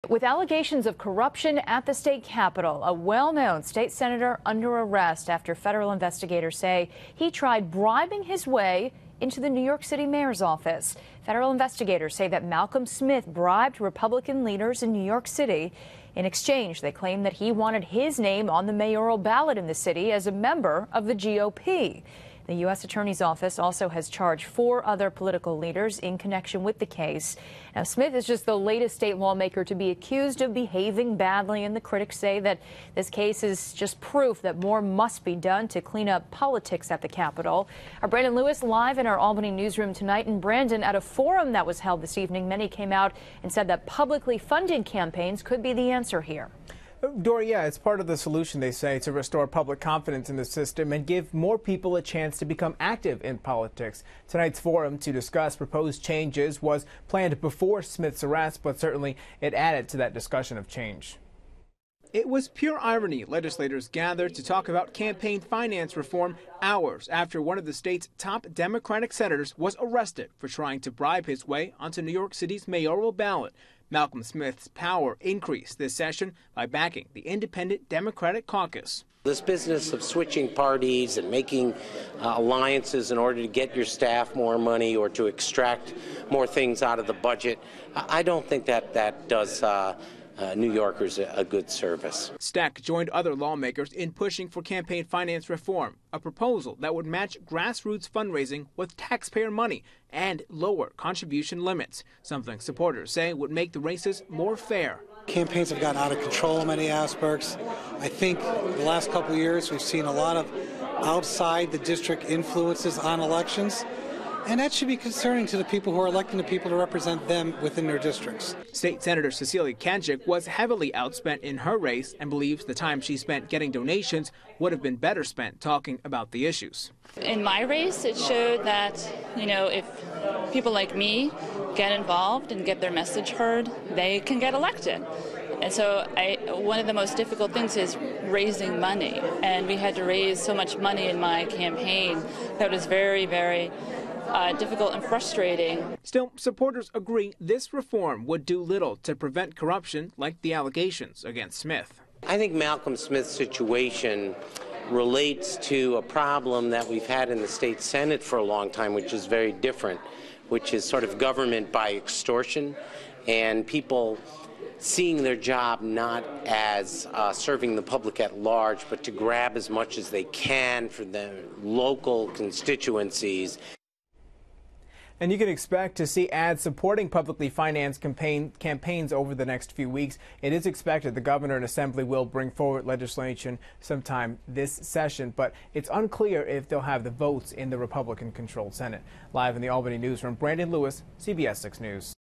With allegations of corruption at the state capitol, a well-known state senator under arrest after federal investigators say he tried bribing his way into the New York City mayor's office. Federal investigators say that Malcolm Smith bribed Republican leaders in New York City. In exchange, they claim that he wanted his name on the mayoral ballot in the city as a member of the GOP. The U.S. Attorney's Office also has charged 4 other political leaders in connection with the case. Now, Smith is just the latest state lawmaker to be accused of behaving badly, and the critics say that this case is just proof that more must be done to clean up politics at the Capitol. Our Brandon Lewis live in our Albany newsroom tonight. And Brandon, at a forum that was held this evening, many came out and said that publicly funded campaigns could be the answer here. Dory, yeah, it's part of the solution, they say, to restore public confidence in the system and give more people a chance to become active in politics. Tonight's forum to discuss proposed changes was planned before Smith's arrest, but certainly it added to that discussion of change. It was pure irony. Legislators gathered to talk about campaign finance reform hours after one of the state's top Democratic senators was arrested for trying to bribe his way onto New York City's mayoral ballot. Malcolm Smith's power increased this session by backing the independent Democratic caucus. This business of switching parties and making alliances in order to get your staff more money or to extract more things out of the budget, I don't think that does New Yorkers a good service. Stack joined other lawmakers in pushing for campaign finance reform, a proposal that would match grassroots fundraising with taxpayer money and lower contribution limits, something supporters say would make the races more fair. Campaigns have gotten out of control in many aspects. I think the last couple of years we've seen a lot of outside the district influences on elections. And that should be concerning to the people who are electing the people to represent them within their districts. State Senator Cecilia Tkaczyk was heavily outspent in her race and believes the time she spent getting donations would have been better spent talking about the issues. In my race, it showed that, if people like me get involved and get their message heard, they can get elected. And so one of the most difficult things is raising money. And we had to raise so much money in my campaign that was very, very difficult and frustrating. Still, supporters agree this reform would do little to prevent corruption like the allegations against Smith. I think Malcolm Smith's situation relates to a problem that we've had in the state Senate for a long time, which is very different, which is sort of government by extortion and people seeing their job not as serving the public at large, but to grab as much as they can for their local constituencies. And you can expect to see ads supporting publicly financed campaigns over the next few weeks. It is expected the governor and assembly will bring forward legislation sometime this session, but it's unclear if they'll have the votes in the Republican-controlled Senate. Live in the Albany newsroom, Brandon Lewis, CBS 6 News.